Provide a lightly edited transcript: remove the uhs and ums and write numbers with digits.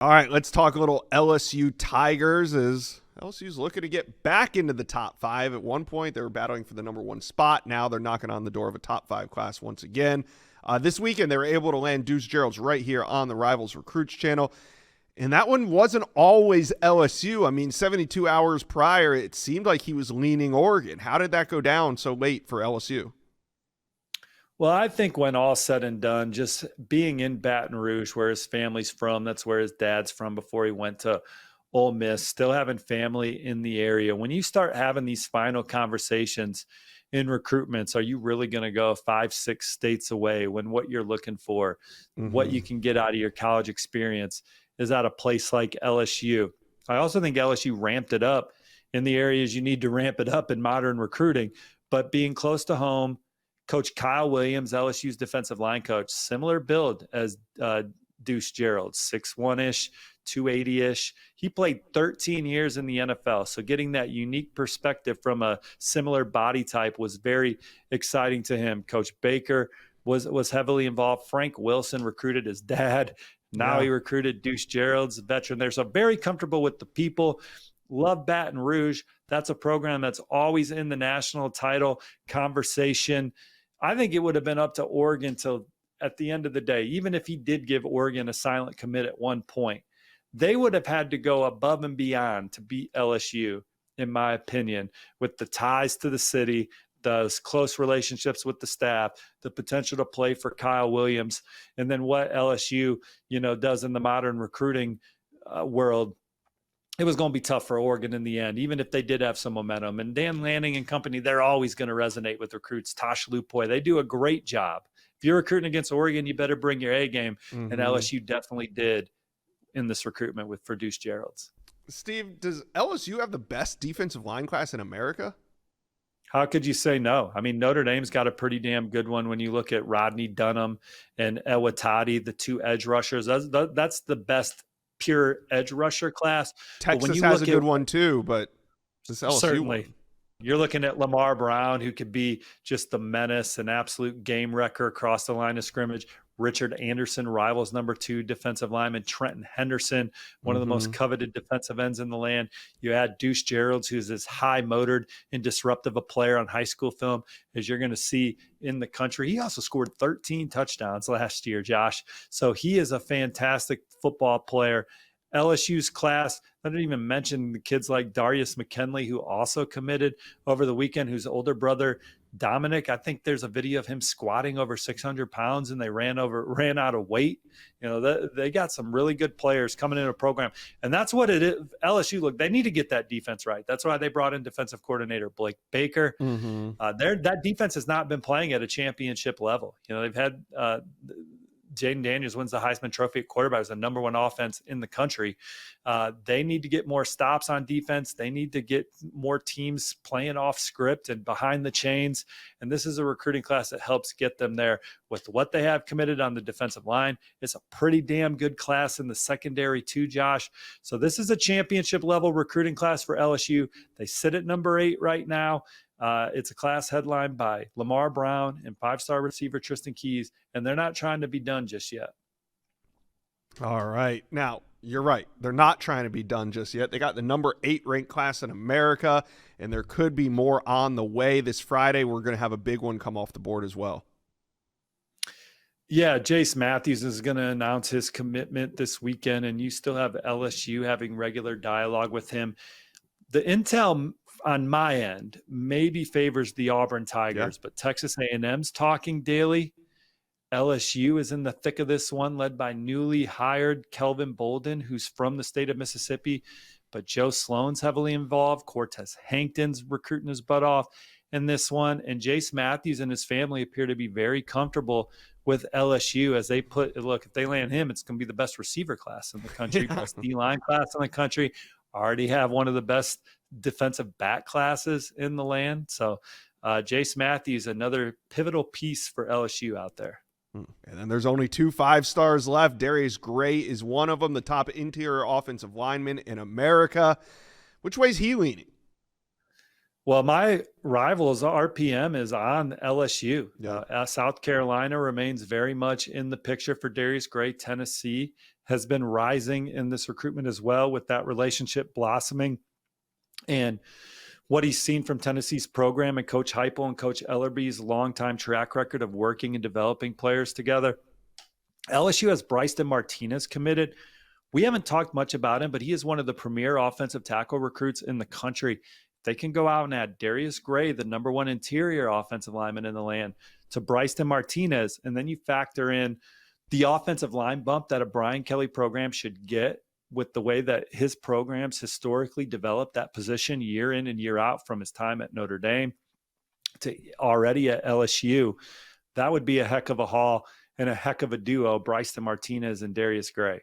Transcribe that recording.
All right, let's talk a little LSU Tigers as LSU's looking to get back into the top five. At one point, they were battling for the number one spot. Now they're knocking on the door of a top five class once again. This weekend, they were able to land Duce Geralds right here on the Rivals Recruits channel. And that one wasn't always LSU. I mean, 72 hours prior, it seemed like he was leaning Oregon. How did that go down so late for LSU? Well, I think when all said and done, just being in Baton Rouge, where his family's from, that's where his dad's from before he went to Ole Miss, still having family in the area. When you start having these final conversations in recruitments, are you really going to go 5, 6 states away when what you're looking for, what you can get out of your college experience is at a place like LSU? I also think LSU ramped it up in the areas you need to ramp it up in modern recruiting, but being close to home. Coach Kyle Williams, LSU's defensive line coach, similar build as Duce Geralds, 6'1"-ish, 280-ish. He played 13 years in the NFL, so getting that unique perspective from a similar body type was very exciting to him. Coach Baker was heavily involved. Frank Wilson recruited his dad. Now he recruited Duce Geralds, a veteran there. So very comfortable with the people. Love Baton Rouge. That's a program that's always in the national title conversation. I think it would have been up to Oregon till at the end of the day, even if he did give Oregon a silent commit at one point, they would have had to go above and beyond to beat LSU, in my opinion, with the ties to the city, those close relationships with the staff, the potential to play for Kyle Williams, and then what LSU, does in the modern recruiting world. It was going to be tough for Oregon in the end, even if they did have some momentum. And Dan Lanning and company, they're always going to resonate with recruits. Tosh Lupoy, they do a great job. If you're recruiting against Oregon, you better bring your A game. And LSU definitely did in this recruitment for Duce Geralds. Steve, does LSU have the best defensive line class in America? How could you say no? I mean, Notre Dame's got a pretty damn good one when you look at Rodney Dunham and Ewatati, the two edge rushers. That's the best pure edge rusher class. Texas has a good one too, but this LSU certainly one. You're looking at Lamar Brown, who could be just the menace, an absolute game wrecker across the line of scrimmage. Richard Anderson, Rivals number 2 defensive lineman. Trenton Henderson, one of the most coveted defensive ends in the land. You add Duce Geralds, who's as high-motored and disruptive a player on high school film as you're going to see in the country. He also scored 13 touchdowns last year, Josh. So he is a fantastic football player. LSU's class, I didn't even mention the kids like Darius McKinley, who also committed over the weekend, whose older brother, Dominic, I think there's a video of him squatting over 600 pounds and they ran out of weight. They got some really good players coming into a program. And that's what it is. LSU, look, they need to get that defense right. That's why they brought in defensive coordinator Blake Baker. That defense has not been playing at a championship level. They've had Jaden Daniels wins the Heisman Trophy at quarterback, as the number 1 offense in the country. They need to get more stops on defense. They need to get more teams playing off script and behind the chains. And this is a recruiting class that helps get them there with what they have committed on the defensive line. It's a pretty damn good class in the secondary too, Josh. So this is a championship level recruiting class for LSU. They sit at number 8 right now. It's a class headlined by Lamar Brown and 5-star receiver Tristan Keys, and they're not trying to be done just yet. All right. Now, you're right. They're not trying to be done just yet. They got the number 8 ranked class in America, and there could be more on the way. This Friday, we're going to have a big one come off the board as well. Yeah, Jace Matthews is going to announce his commitment this weekend, and you still have LSU having regular dialogue with him. The intel on my end maybe favors the Auburn Tigers, but Texas A&M's talking daily. LSU is in the thick of this one, led by newly hired Kelvin Bolden, who's from the state of Mississippi, but Joe Sloan's heavily involved. Cortez Hankton's recruiting his butt off in this one, and Jace Matthews and his family appear to be very comfortable with LSU as they look, if they land him, it's going to be the best receiver class in the country, best D-line class in the country. Already have one of the best defensive back classes in the land. So Jace Matthews, another pivotal piece for LSU out there. And then there's only 2 5-stars left. Darius Gray is one of them, the top interior offensive lineman in America. Which way is he leaning? Well, my Rivals RPM is on LSU. Yeah. South Carolina remains very much in the picture for Darius Gray. Tennessee has been rising in this recruitment as well, with that relationship blossoming. And what he's seen from Tennessee's program and Coach Heupel and Coach Ellerby's longtime track record of working and developing players together. LSU has Bryson Martinez committed. We haven't talked much about him, but he is one of the premier offensive tackle recruits in the country. They can go out and add Darius Gray, the number one interior offensive lineman in the land, to Bryson Martinez, and then you factor in the offensive line bump that a Brian Kelly program should get with the way that his programs historically develop that position year in and year out, from his time at Notre Dame to already at LSU. That would be a heck of a haul and a heck of a duo, Bryson Martinez and Darius Gray.